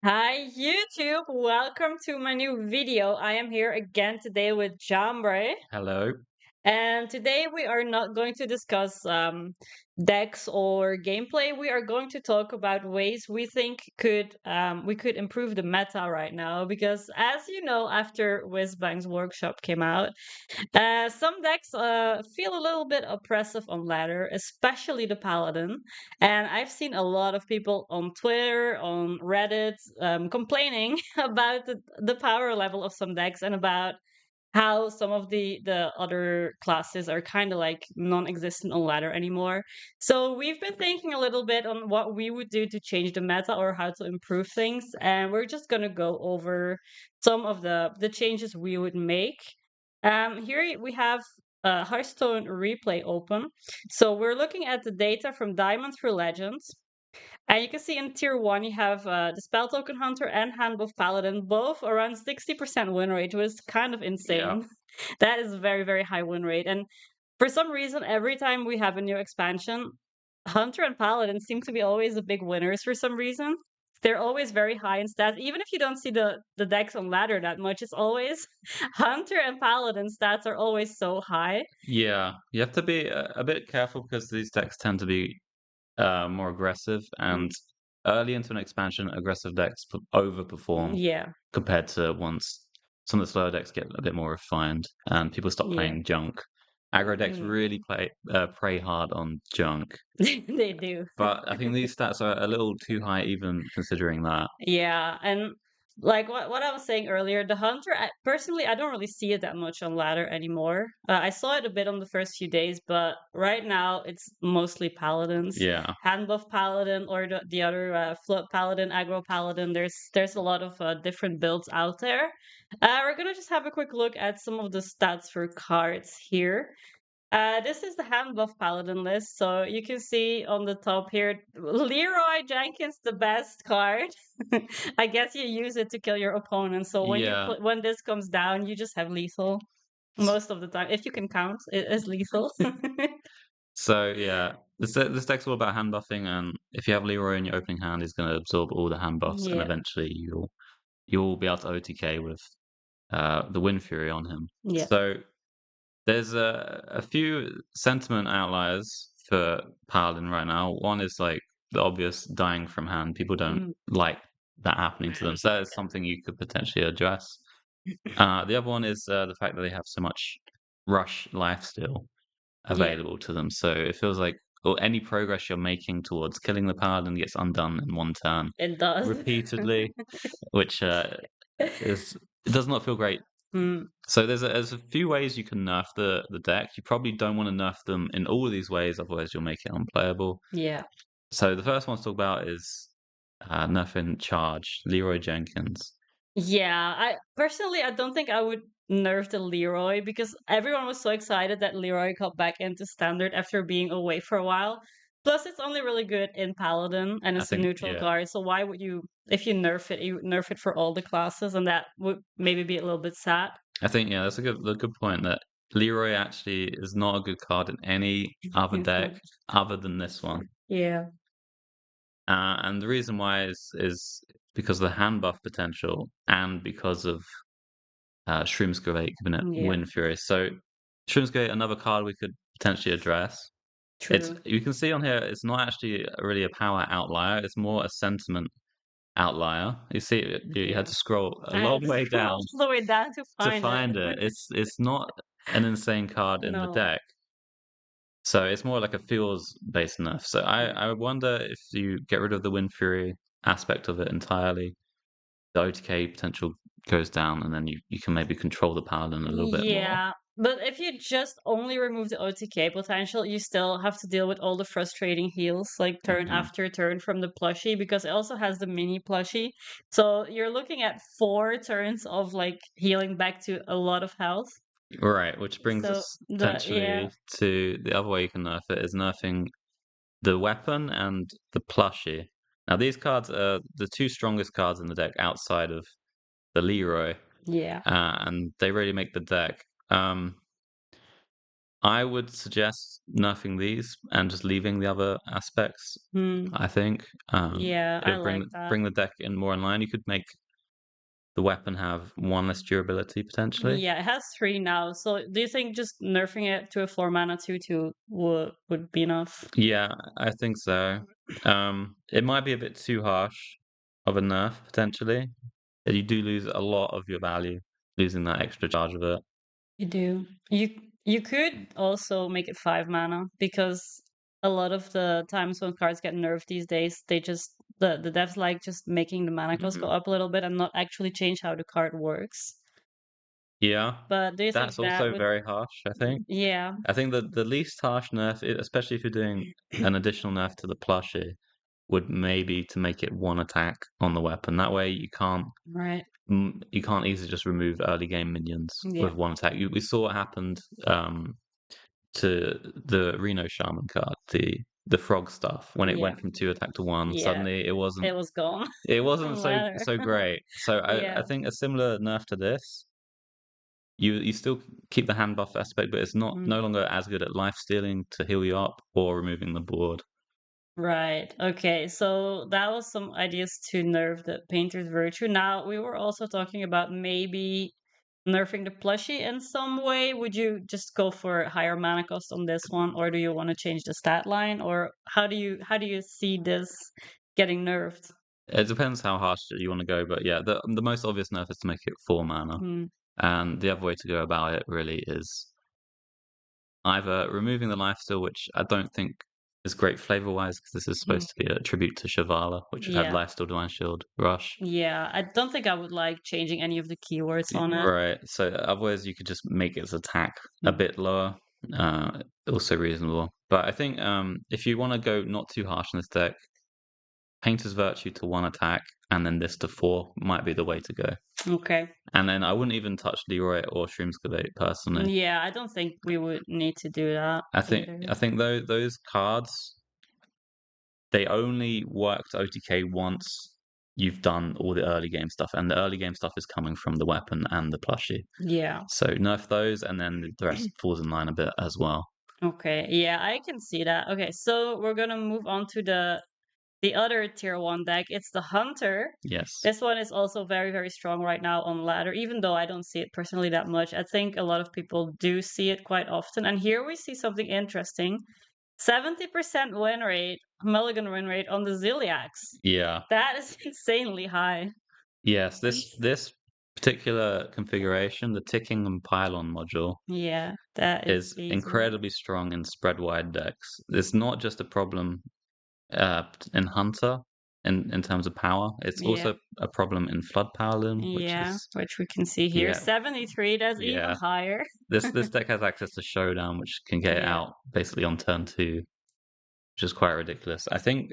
Hi YouTube, welcome to my new video. I am here again today with Jambre, Hello. and today we are not going to discuss decks or gameplay. We are going to talk about ways we think we could improve the meta right now. Because as you know, after Whizbang's workshop came out, some decks feel a little bit oppressive on ladder, especially the Paladin. And I've seen a lot of people on Twitter, on Reddit, complaining about the power level of some decks and about how some of the other classes are kind of like non-existent on ladder anymore. So we've been thinking a little bit on what we would do to change the meta or how to improve things, and we're just gonna go over some of the changes we would make. Here we have Hearthstone replay open. So we're looking at the data from Diamond through Legends. And you can see in tier 1, you have the Spell Token Hunter and Handbuff Paladin, both around 60% win rate, which is kind of Yeah. insane. That is a very, very high win rate. And for some reason, every time we have a new expansion, Hunter and Paladin seem to be always the big winners for some reason. They're always very high in stats. Even if you don't see the decks on ladder that much, it's always Hunter and Paladin stats are always so high. Yeah. You have to be a bit careful because these decks tend to be more aggressive, and Mm, early into an expansion, aggressive decks overperform yeah, compared to once some of the slower decks get a bit more refined and people stop yeah. playing junk. Aggro decks Mm. really prey hard on junk, They do. but I think these stats are a little too high even considering that. Yeah, and like what I was saying earlier, the hunter, personally, I don't really see it that much on ladder anymore. I saw it a bit on the first few days, but right now it's mostly paladins, Yeah. hand buff paladin or the other float paladin, aggro paladin. There's a lot of different builds out there. We're gonna just have a quick look at some of the stats for cards here. This is the hand buff paladin list. So you can see on the top here, Leroy Jenkins, the best card. I guess you use it to kill your opponent. So Yeah. when this comes down, you just have lethal most of the time. If you can count, it is lethal. So yeah, this deck's all about hand buffing, and if you have Leroy in your opening hand, he's going to absorb all the hand buffs, and Yeah, eventually you'll be able to OTK with the Wind Fury on him. yeah. So there's a few sentiment outliers for Paladin right now. One is like the obvious dying from hand. People don't Mm. like that happening to them, so that is something you could potentially address. The other one is the fact that they have so much rush lifesteal Yeah, available to them. So it feels like or any progress you're making towards killing the paladin gets undone in one turn it does. repeatedly, which is it does not feel great. Mm, So there's a few ways you can nerf the deck. You probably don't want to nerf them in all of these ways, otherwise you'll make it unplayable. yeah. So the first one to talk about is nerfing charge, Leroy Jenkins. Yeah, I don't think I would nerf the Leroy because everyone was so excited that Leroy got back into standard after being away for a while. Plus, it's only really good in Paladin and I it's a think neutral yeah, card. So why would you, if you nerf it, you nerf it for all the classes, and that would maybe be a little bit sad. I think yeah, that's a good point that Leroy actually is not a good card in any other deck other than this one. Yeah, And the reason why is because of the hand buff potential and because of Shroomscavate giving it yeah, Wind Fury. So Shroomscavate, another card we could potentially address. It's true. you can see on here, it's not actually really a power outlier. It's more a sentiment outlier. You see, you had Yeah, to scroll a I had long to way scroll down all the way down to to find it. find it. It's not an insane card in the No. deck. So it's more like a feels based nerf. So Mm. I wonder if you get rid of the Wind Fury aspect of it entirely, the OTK potential goes down, and then you can maybe control the paladin a little bit more. Yeah, but if you just only remove the OTK potential, you still have to deal with all the frustrating heals, like turn Mhm. after turn from the plushie, because it also has the mini plushie. So you're looking at 4 turns of like healing back to a lot of health. Right, which brings So us yeah, potentially to the other way you can nerf it is nerfing the weapon and the plushie. Now these cards are the two strongest cards in the deck outside of the Leroy, yeah, and they really make the deck. I would suggest nerfing these and just leaving the other aspects, Hmm. I think. Yeah, It I would like that. bring the deck in more in line. You could make the weapon have one less durability potentially. Yeah, it has 3 now. So do you think just nerfing it to a 4 mana 2/2 would be enough? Yeah, I think so. It might be a bit too harsh of a nerf potentially. You do lose a lot of your value losing that extra charge of it. You do. You could also make it 5 mana because a lot of the times when cards get nerfed these days, they just the devs like just making the mana cost go Mhm. up a little bit and not actually change how the card works. Yeah, But do you think that's that also would very harsh, I think. yeah, I think the least harsh nerf, especially if you're doing an additional nerf to the plushie, would maybe to make it one attack on the weapon. That way right. you can't easily just remove early game minions Yeah. with one attack. We saw what happened to the Reno Shaman card, the frog stuff when it Yeah. went from 2 attack to 1. Yeah. Suddenly It was gone. it wasn't Didn't matter. so great. So I Yeah. think a similar nerf to this, you still keep the hand buff aspect, but it's not Mm. no longer as good at life stealing to heal you up or removing the board. Right. Okay. So that was some ideas to nerf the painter's virtue. Now we were also talking about maybe nerfing the plushie in some way. Would you just go for higher mana cost on this one, or do you want to change the stat line, or how do you see this getting nerfed? It depends how harsh you want to go, but yeah, the most obvious nerf is to make it 4 mana. Hmm. And the other way to go about it really is either removing the lifesteal, which I don't think is great flavor-wise, because this is Hmm. supposed to be a tribute to Shavala, which had Yeah. lifesteal, Divine Shield, Rush. Yeah. I don't think I would like changing any of the keywords on it. Right, so otherwise you could just make its attack a Hmm. bit lower, also reasonable. But I think if you want to go not too harsh in this deck, Painter's Virtue to 1 attack, and then this to 4 might be the way to go. Okay. And then I wouldn't even touch Leroy or Shroomscavate personally. Yeah, I don't think we would need to do that either. I think those cards, they only work to OTK once you've done all the early game stuff, and the early game stuff is coming from the weapon and the plushie. Yeah. So nerf those, and then the rest falls in line a bit as well. Okay. Yeah, I can see that. Okay, so we're gonna move on to the other tier 1 deck. It's the Hunter. Yes. This one is also very, very strong right now on ladder, even though I don't see it personally that much. I think a lot of people do see it quite often. And here we see something interesting. 70% win rate, mulligan win rate on the Ziliax. Yeah. That is insanely high. Yes. This particular configuration, the ticking and pylon module, Yeah, that is is easy. incredibly strong in spread wide decks. It's not just a problem in Hunter in terms of power. It's Yeah. also a problem in Flood Paladin, which Yeah, is which we can see here. yeah, 73, that's even yeah. higher. This deck has access to Showdown, which can get it Yeah. out basically on turn 2, which is quite ridiculous. I think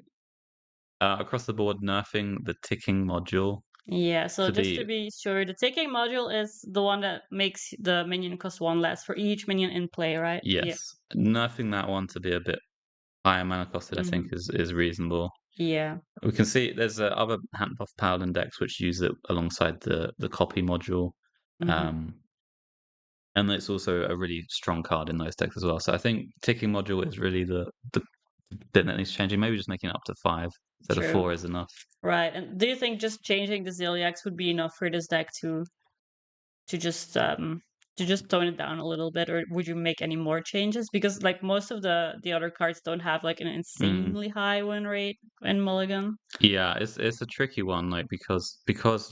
across the board, nerfing the ticking module Yeah, so to just to be be sure, the ticking module is the one that makes the minion cost 1 less for each minion in play, right? Yeah. yes, nerfing that one to be a bit higher mana costed, I think Hmm. is reasonable. Yeah. We can see there's other hand buff paladin decks which use it alongside the copy module. Hmm. Um, and it's also a really strong card in those decks as well. So I think ticking module is really the bit that needs changing. Maybe just making it up to 5 instead of True. 4 is enough. Right. And do you think just changing the Ziliax would be enough for this deck to just tone it down a little bit, or would you make any more changes? Because like most of the other cards don't have like an Mm. insanely high win rate in Mulligan. Yeah, it's a tricky one, like because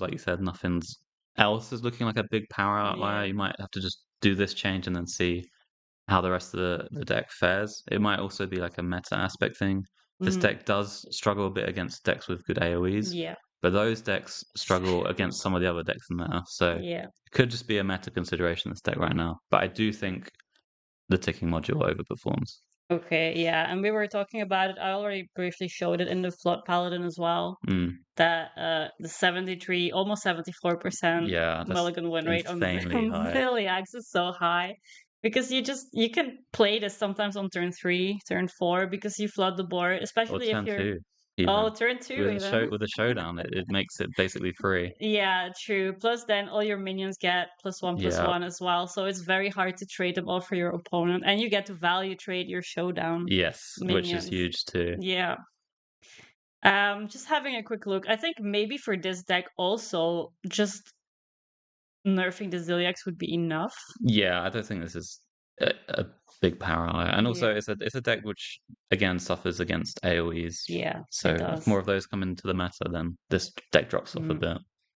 like you said, nothing's else is looking like a big power outlier. Yeah. You might have to just do this change and then see how the rest of the deck fares. It might also be like a meta aspect thing. This Hmm. deck does struggle a bit against decks with good AoEs, Yeah. but those decks struggle against some of the other decks in meta. So Yeah. it could just be a meta consideration this deck right now. But I do think the ticking module overperforms. Okay, yeah, and we were talking about it. I already briefly showed it in the Flood Paladin as well. Mm, That the 73, almost 74% yeah, that's Mulligan win rate on insanely high. Ziliax is so high. Because you can play this sometimes on turn 3, turn 4, because you flood the board, Or especially if turn you're two. Oh, even. turn 2 even. With a showdown, it makes it basically free. Yeah, true. Plus, then all your minions get plus Yeah. one as well. So it's very hard to trade them off for your opponent. And you get to value trade your showdown Yes, which is minions. huge too. Yeah. Just having a quick look. I think maybe for this deck also, just nerfing the Zilliax would be enough. Yeah, I don't think this is a big power ally. And Yeah. also it's a deck which again suffers against AoEs. Yeah, So it if does. more of those come into the meta, then this deck drops off a Mm. bit.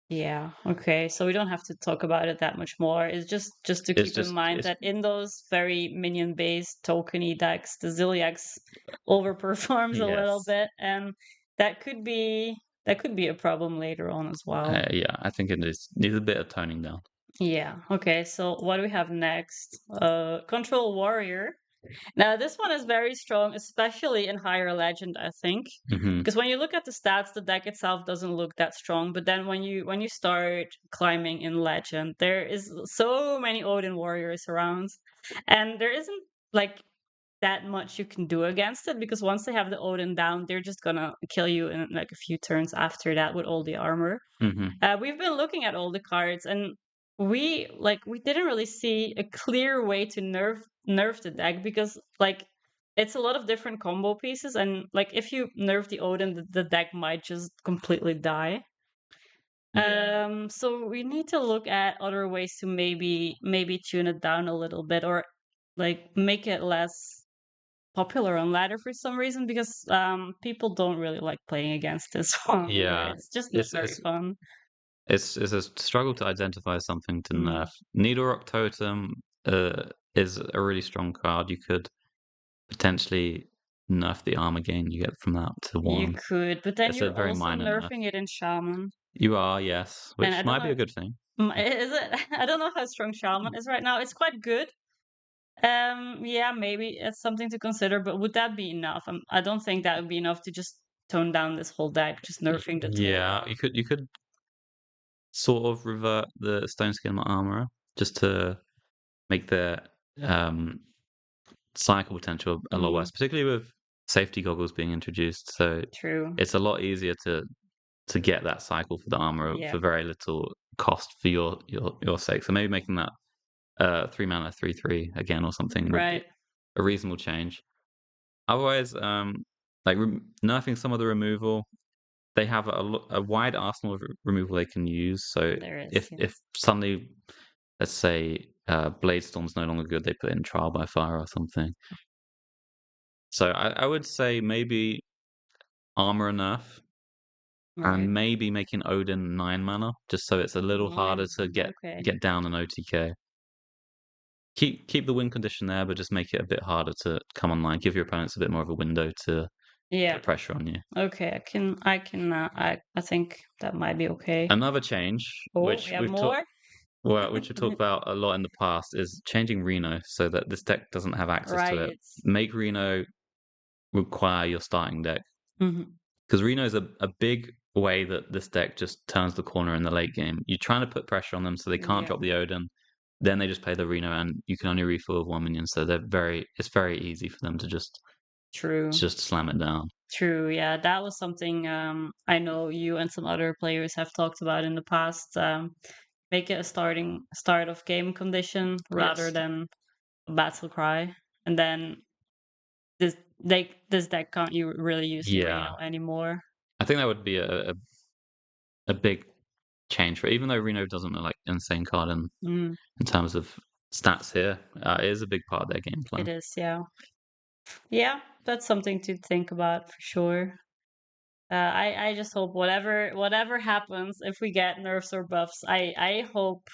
Yeah. Okay. So we don't have to talk about it that much more. It's just to It's keep in just mind it's that in those very minion-based tokeny decks, the Zilliax overperforms a little yes. bit, and that could be that could be a problem later on as well. Yeah, I think it needs a bit of toning down. Yeah. Okay. So what do we have next? Control Warrior. Now, this one is very strong, especially in higher legend, I think. Hmm. Because when you look at the stats, the deck itself doesn't look that strong. But then when you start climbing in legend, there is so many Odin warriors around. And there isn't like that much you can do against it because once they have the Odin down, they're just gonna kill you in like a few turns after that with all the armor. Hmm. We've been looking at all the cards, and we didn't really see a clear way to nerf the deck because like it's a lot of different combo pieces, and like if you nerf the Odin, the deck might just completely die. So we need to look at other ways to maybe tune it down a little bit or like make it less popular on ladder for some reason because people don't really like playing against this one either. Yeah, It's just not it's very it's fun. it's a struggle to identify something to Mm. nerf. Needle Rock Totem is a really strong card. You could potentially nerf the armor gain you get from that to You 1. could, but then It's a you're very also minor nerf. nerfing it in Shaman. You are, yes, And I which don't might be know, a good thing. is it? I don't know how strong Shaman is right now. It's quite good. Yeah, maybe it's something to consider, but would that be enough? I don't think that would be enough to just tone down this whole deck, just nerfing the tail Yeah, off. you could sort of revert the Stone Skin Armorer just to make the um, cycle potential a lot Mm, worse, particularly with safety goggles being introduced. So true. it's a lot easier to get that cycle for the armor Yeah. for very little cost for your sake. So maybe making that 3 mana 3/3 again or something would be Right. a reasonable change. Otherwise, like nerfing some of the removal, they have a wide arsenal of removal they can use. So There is. if Yeah. if suddenly, let's say, Blade Storm's no longer good, they put in Trial by Fire or something. So I would say maybe armor nerf Right. and maybe making Odin 9 mana, just so it's a little harder Nine. to Okay. get down an OTK. Keep the win condition there, but just make it a bit harder to come online. Give your opponents a bit more of a window to Yeah. put pressure on you. Okay. I think that might be okay. Another change, Oh, we have more? which we talked about a lot in the past, is changing Reno so that this deck doesn't have access to it. Right. Make Reno require your starting deck. Mhm. Because Reno is a big way that this deck just turns the corner in the late game. You're trying to put pressure on them so they can't Yeah. drop the Odin. Then they just play the Reno, and you can only refill with 1 minion. So it's very easy for them to True. just slam it down. True. Yeah, that was something I know you and some other players have talked about in the past. Make it a start of game condition rather Yes. than a battle cry, and then this deck can't you really use the Yeah, Reno anymore. I think that would be a big change for it. Even though Reno doesn't look like an insane card Mm, in terms of stats here, it is a big part of their game it plan. is. Yeah. Yeah, that's something to think about for sure. I just hope whatever happens, if we get nerfs or buffs, I hope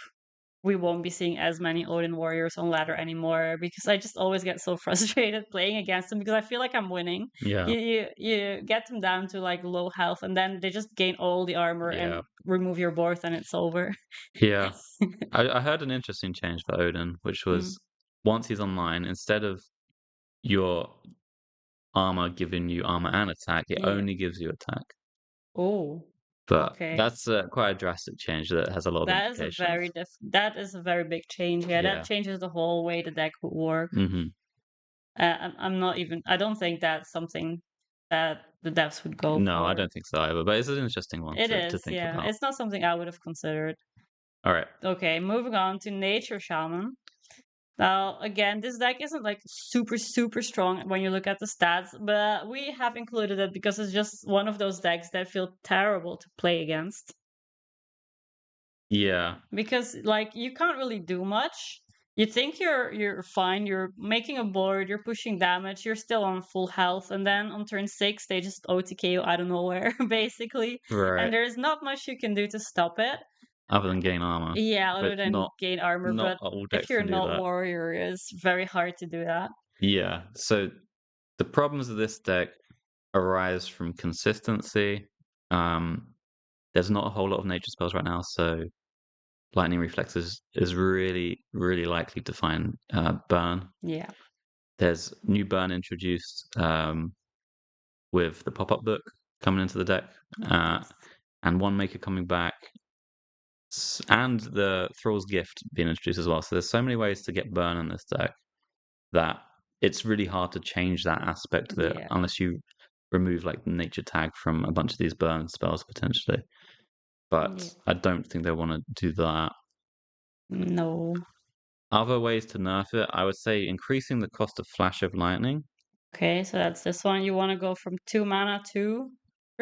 we won't be seeing as many Odin warriors on ladder anymore because I just always get so frustrated playing against them because I feel like I'm winning. Yeah, You get them down to like low health and then they just gain all the armor yeah, and remove your board and it's over. yeah. I heard an interesting change for Odin, which Mm, was once he's online, instead of your armor giving you armor and attack, it yeah. only gives you attack. Oh, But okay. that's quite a drastic change that has a lot of implications. That is a very big change. Yeah, that Yeah. changes the whole way the deck would work. Hmm. I'm not even. I don't think that's something that the devs would go No, for. I don't think so either. But it's an interesting one It to is, think yeah. about. It's not something I would have considered. All right. Okay, moving on to Nature Shaman. Now, again, this deck isn't like super, super strong when you look at the stats, but we have included it because it's just one of those decks that feel terrible to play against. Yeah. Because like you can't really do much. You think you're fine, you're making a board, you're pushing damage, you're still on full health, and then on turn 6 they just OTK you out of nowhere, basically. And Right. there's not much you can do to stop it. Other than gain armor, Yeah, other but than gain armor, not but all if decks you're can do not that. warrior, it's very hard to do that. Yeah. So the problems of this deck arise from consistency. Um, there's not a whole lot of nature spells right now, so lightning reflex is really, really likely to find burn. Yeah. There's new burn introduced with the pop-up book coming into the deck, Yes. and one maker coming back, and the Thrall's Gift being introduced as well. So there's so many ways to get burn in this deck that it's really hard to change that aspect of it Yeah. unless you remove like the nature tag from a bunch of these burn spells potentially. But Yeah. I don't think they want to do that. No. Other ways to nerf it, I would say increasing the cost of Flash of Lightning, Okay, so that's this one. You want to go from 2 mana to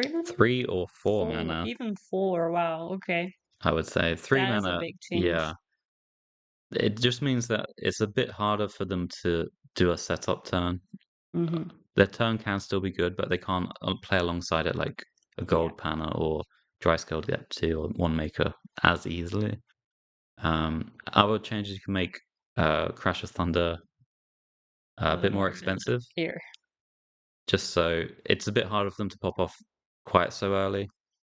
3 mana? 3 or 4 4, mana, even 4. Wow, okay. I would say. 3 That is a mana, big change. yeah. It just means that it's a bit harder for them to do a setup turn. Mm-hmm. Their turn can still be good, but they can't play alongside it like a Yeah. gold panna or dry scale get 2 or 1 maker as easily. Other changes you can make, Crash of Thunder a bit more expensive, Here. just so it's a bit harder for them to pop off quite so early.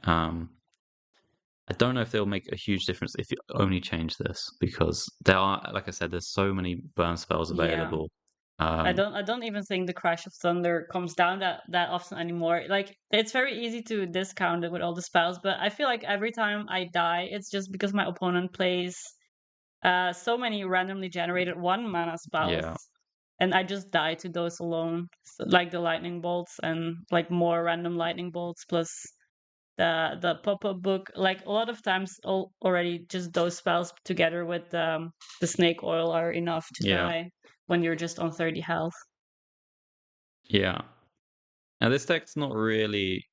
Um, I don't know if they'll make a huge difference if you only change this because there are, like I said, there's so many burn spells Yeah. available. I don't even think the Crash of Thunder comes down that often anymore. Like it's very easy to discount it with all the spells, but I feel like every time I die, it's just because my opponent plays so many randomly generated 1 mana spells. Yeah, And I just die to those alone. So, like the lightning bolts and like more random lightning bolts plus the pop-up book. Like a lot of times already just those spells together with the snake oil are enough to yeah, die when you're just on 30 health. yeah. Now this deck's not really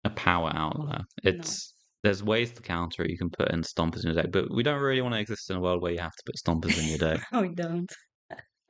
a power outlier. No. There's ways to counter it. You can put in stompers in your deck, but we don't really want to exist in a world where you have to put stompers in your deck. No, we don't.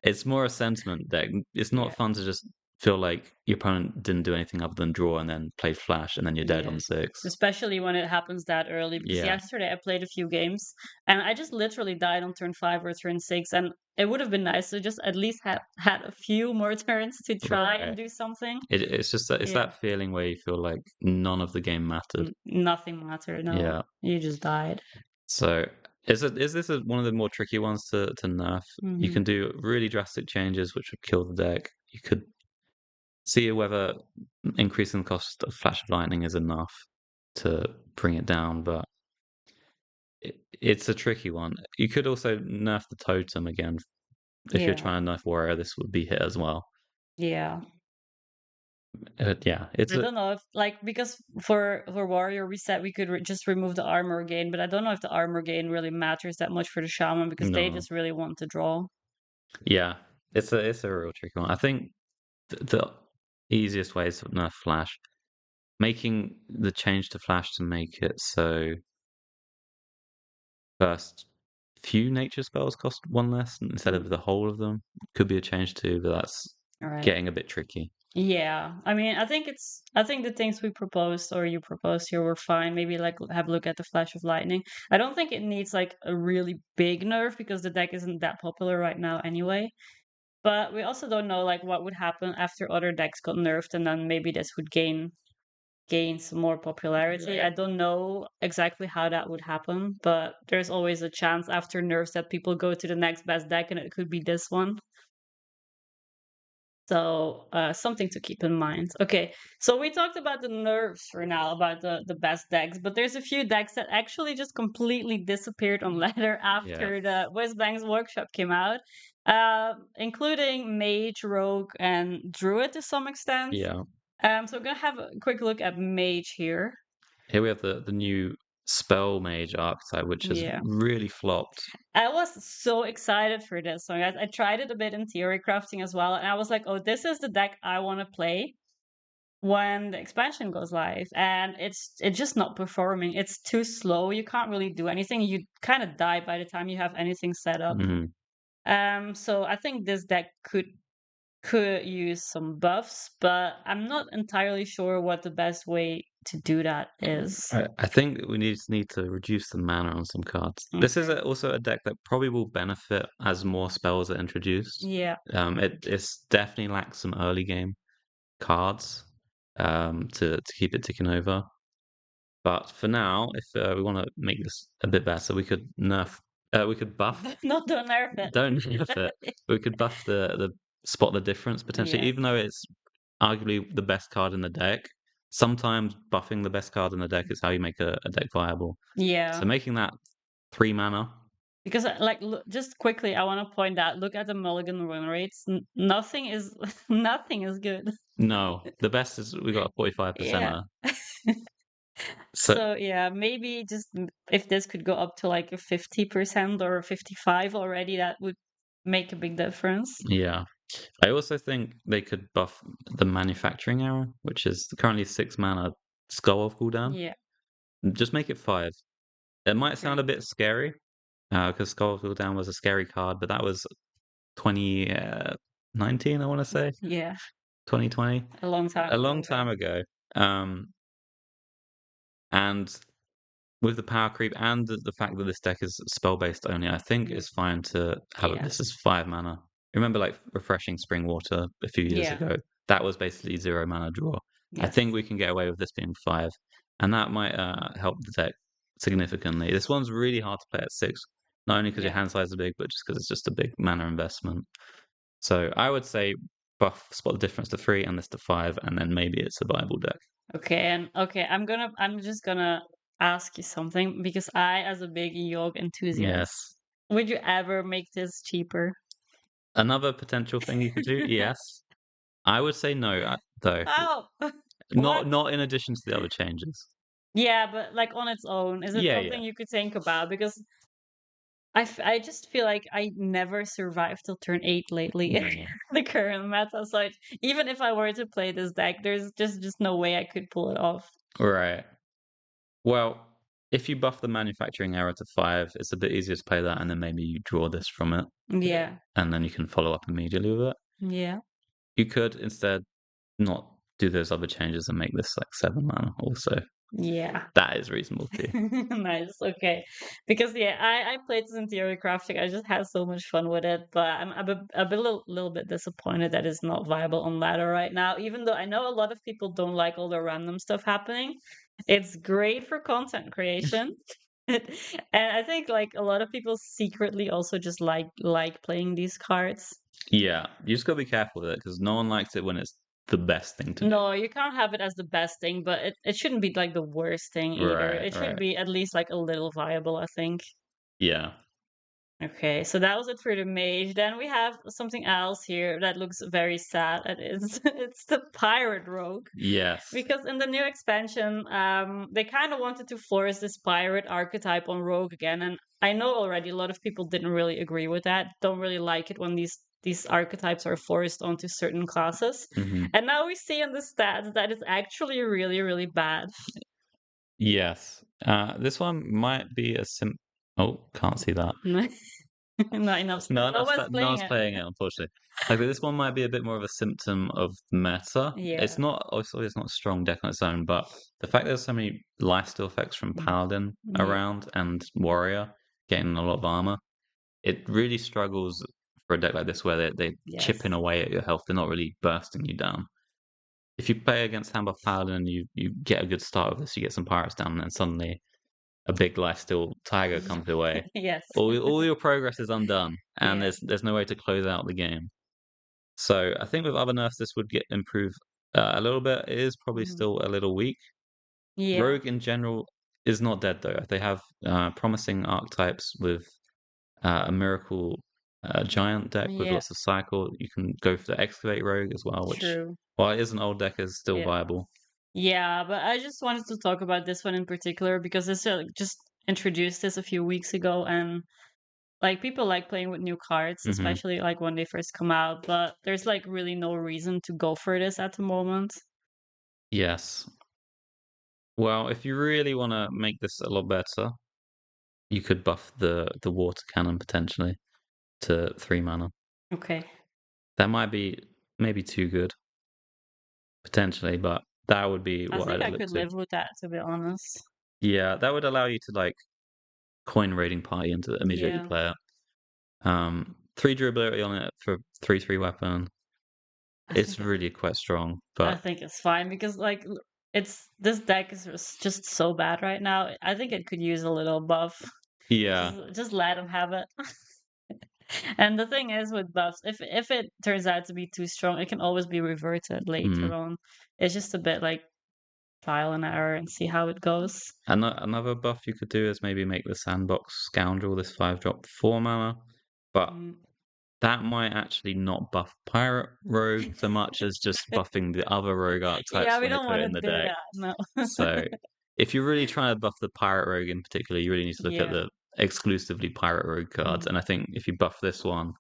It's more a sentiment deck. It's not Yeah. fun to just feel like your opponent didn't do anything other than draw and then play flash and then you're dead Yeah. on 6. Especially when it happens that early. Because Yeah, yesterday I played a few games and I just literally died on turn 5 or turn 6. And it would have been nice to just at least have had a few more turns to try and right. do something. It's just that it's Yeah. that feeling where you feel like none of the game mattered. Nothing mattered. No, Yeah. you just died. So is this one of the more tricky ones to nerf? You Hmm. can do really drastic changes which would kill the deck. You could see whether increasing the cost of Flash of Lightning is enough to bring it down, but it's a tricky one. You could also nerf the totem again. If you're Yeah. trying to nerf warrior, this would be hit as well. Yeah. Yeah, it's I a don't know if like because for warrior we said we could just remove the armor gain, but I don't know if the armor gain really matters that much for the shaman because they no. just really want to draw. Yeah, it's a real tricky one. I think the easiest way is to nerf Flash, making the change to Flash to make it so first few nature spells cost 1 less instead of the whole of them could be a change too, but that's All right. getting a bit tricky. Yeah. I mean, I think the things we proposed or you proposed here were fine. Maybe like have a look at the Flash of Lightning. I don't think it needs like a really big nerf because the deck isn't that popular right now anyway. But we also don't know like what would happen after other decks got nerfed and then maybe this would gain some more popularity. I don't know exactly how that would happen, but there's always a chance after nerfs that people go to the next best deck and it could be this one. So something to keep in mind. Okay, so we talked about the nerfs for now, about the best decks, but there's a few decks that actually just completely disappeared on ladder Yeah, after the Whizbang's workshop came out, including Mage, Rogue, and Druid to some extent. yeah, So we're gonna have a quick look at Mage here. Here we have the new Spell Mage archetype, which has Yeah. really flopped. I was so excited for this one, guys. I tried it a bit in theory crafting as well, and I was like, oh, this is the deck I want to play when the expansion goes live. And it's just not performing. It's too slow. You can't really do anything. You kind of die by the time you have anything set up. Mhm. So I think this deck could use some buffs, but I'm not entirely sure what the best way to do that is. I think that we need to reduce the mana on some cards. This is Okay. also a deck that probably will benefit as more spells are introduced. Yeah. It's definitely lacks some early game cards to keep it ticking over. But for now, if we want to make this a bit better, we could buff. Not don't nerf it. Don't nerf it. We could buff the spot the difference potentially, Yeah. even though it's arguably the best card in the deck. Sometimes buffing the best card in the deck is how you make a deck viable. So Yeah. making that 3 mana, Because like look, just quickly, I want to point out. Look at the mulligan win rates. Nothing is nothing is good. no, the best is we got a 45 Yeah. percenter. So So yeah, maybe just if this could go up to like a 50% or 55 already, that would make a big difference. yeah, I also think they could buff the manufacturing error, which is currently 6 mana skull of cooldown. Yeah. Just make it 5. It might sound Okay. a bit scary, because Skull of Cooldown was a scary card, but that was 2019, I want to say, Yeah. 2020, A long time a long ago. time ago. Um, and with the power creep and the fact that this deck is spell based only, I think Yeah. it's fine to have it. Yeah. This is 5 mana. Remember, like refreshing Spring Water a few years Yeah. ago? That was basically 0 mana draw. I Yes. think we can get away with this being 5, and that might help the deck significantly. This one's really hard to play at 6, not only because your Yeah. hand size is big, but just because it's just a big mana investment. So I would say buff spot the difference to 3 and this to 5, and then maybe it's a viable deck. Okay. And okay, I'm just gonna ask you something because I, as a big Yogg enthusiast, Yes. would you ever make this cheaper? Another potential thing you could do, yes. I would say no, though. Oh, what? Not in addition to the other changes. Yeah, but like on its own, is it Yeah, something yeah. you could think about? Because I just feel like I never survived till turn 8 lately in Mm. the current meta. So even if I were to play this deck, there's just no way I could pull it off. Right. Well, if you buff the manufacturing error to 5, it's a bit easier to play that, and then maybe you draw this from it, Yeah. and then you can follow up immediately with it. Yeah. You could instead not do those other changes and make this like 7 mana also. Yeah. That is reasonable too. Nice. Okay. Because yeah, I played this in theory crafting. I just had so much fun with it, but I'm a little bit disappointed that it's not viable on ladder right now. Even though I know a lot of people don't like all the random stuff happening, it's great for content creation. And I think like a lot of people secretly also just like playing these cards. Yeah, you just gotta be careful with it because no one likes it when it's the best thing to do. No, you can't have it as the best thing, but it shouldn't be like the worst thing either. Right, It should right. be at least like a little viable, I think. Yeah. Okay, so that was it for the mage. Then we have something else here that looks very sad. And it's it's the pirate rogue. Yes. Because in the new expansion, they kind of wanted to force this pirate archetype on rogue again, and I know already a lot of people didn't really agree with that. Don't really like it when these archetypes are forced onto certain classes. Mhm. And now we see in the stats that it's actually really really bad. Yes. This one might be a Oh, can't see that. Not enough. No, No one's no playing one's it. playing it, unfortunately. Like this one might be a bit more of a symptom of meta. It's Yeah. not obviously it's not a strong deck on its own, but the fact there's so many lifesteal effects from Paladin Yeah. around and Warrior getting a lot of armor, it really struggles for a deck like this where they Yes. chipping away at your health. They're not really bursting you down. If you play against Handbuff Paladin, you get a good start with this. You get some pirates down, and then suddenly a big lifesteal tiger comes your way. Yes. All your progress is undone, and Yeah. there's no way to close out the game. So I think with other nerfs, this would get improved a little bit. It is probably Mhm. still a little weak. Yeah. Rogue in general is not dead though. They have promising archetypes with a miracle giant deck with Yeah, lots of cycle. You can go for the Excavate Rogue as well, which, true. while it is an old deck, is still Yeah. viable. Yeah, but I just wanted to talk about this one in particular because this just introduced this a few weeks ago, and like people like playing with new cards, Hmm. especially like when they first come out, but there's like really no reason to go for this at the moment. Yes. Well, if you really want to make this a lot better, you could buff the water cannon potentially to 3 mana. Okay. That might be maybe too good potentially, but that would be I what think I'd I look could to. live with that, to be honest. Yeah, that would allow you to like coin raiding party and immediately Yeah, play it. 3 durability on it for 3/3 weapon. I It's think really quite strong, I but think it's fine because like it's this deck is just so bad right now. I think it could use a little buff. yeah. Just let them have it. And the thing is with buffs, if it turns out to be too strong, it can always be reverted later Mm. on. It's just a bit like trial and error and see how it goes. Another buff you could do is maybe make the Sandbox Scoundrel this 5-drop 4 mana, but Mm. that might actually not buff Pirate Rogue so much as just buffing the other rogue Yeah, archetypes we when they don't put want it to in the do deck. that. No. So if you're really trying to buff the Pirate Rogue in particular, you really need to look at Yeah. the exclusively Pirate Rogue cards. Mm. And I think if you buff this one,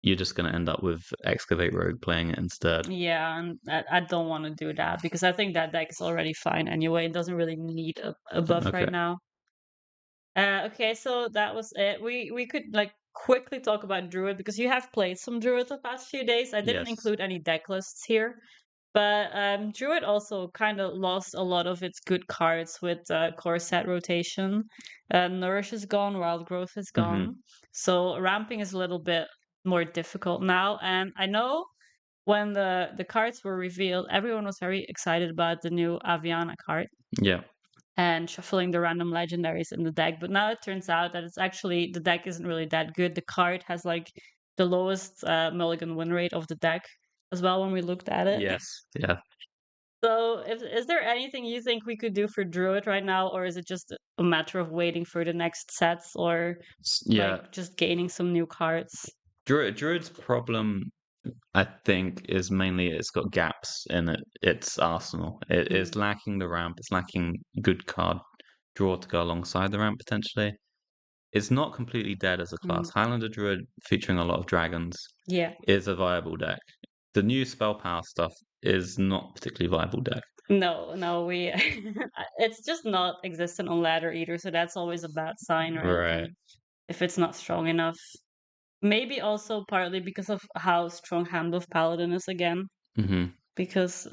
you're just going to end up with Excavate Rogue playing it instead. Yeah, and I don't want to do that because I think that deck is already fine anyway. It doesn't really need a buff Okay. right now. Okay, so that was it. We could like quickly talk about Druid because you have played some Druid the past few days. I didn't Yes. include any deck lists here, but Druid also kind of lost a lot of its good cards with core set rotation. Nourish is gone, Wild Growth is Hmm. gone, so ramping is a little bit more difficult now. And I know when the cards were revealed, everyone was very excited about the new Aviana card Yeah. and shuffling the random legendaries in the deck. But now it turns out that it's actually the deck isn't really that good. The card has like the lowest mulligan win rate of the deck as well when we looked at it. Yes. Yeah. So, is there anything you think we could do for Druid right now, or is it just a matter of waiting for the next sets, or Yeah. like just gaining some new cards? Druid's problem, I think, is mainly it's got gaps in its arsenal. It is Mm, lacking the ramp. It's lacking good card draw to go alongside the ramp potentially. It's not completely dead as a class. mm, Highlander Druid featuring a lot of dragons yeah. is a viable deck. The new spell power stuff is not particularly viable deck. No, no, we it's just not existent on ladder either, so that's always a bad sign, right? Right. And if it's not strong enough. Maybe also partly because of how strong Hand of Paladin is again, Hmm. because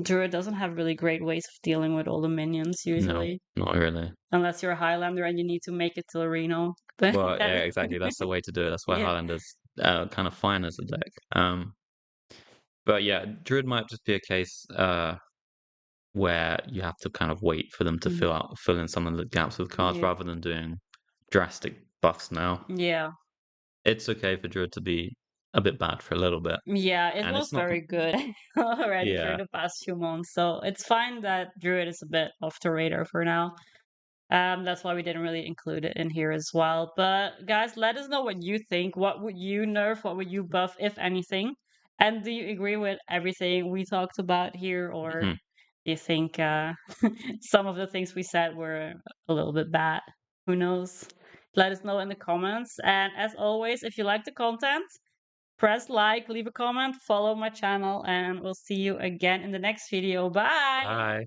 Druid doesn't have really great ways of dealing with all the minions No, usually, not really. unless you're a Highlander and you need to make it to Reno. But Well, yeah, exactly. That's the way to do it. That's why yeah, Highlander's kind of fine as a deck. But yeah, Druid might just be a case where you have to kind of wait for them to mm, fill in some of the gaps with cards yeah, rather than doing drastic buffs now. yeah, It's okay for Druid to be a bit bad for a little bit, yeah. It and was it's not. very good already for Yeah. the past few months, so it's fine that Druid is a bit off the radar for now. That's why we didn't really include it in here as well. But guys, let us know what you think. What would you nerf? What would you buff, if anything? And do you agree with everything we talked about here, or Mhm. do you think some of the things we said were a little bit bad? Who knows? Let us know in the comments. And as always, if you like the content, press like, leave a comment, follow my channel, and we'll see you again in the next video. Bye! Bye.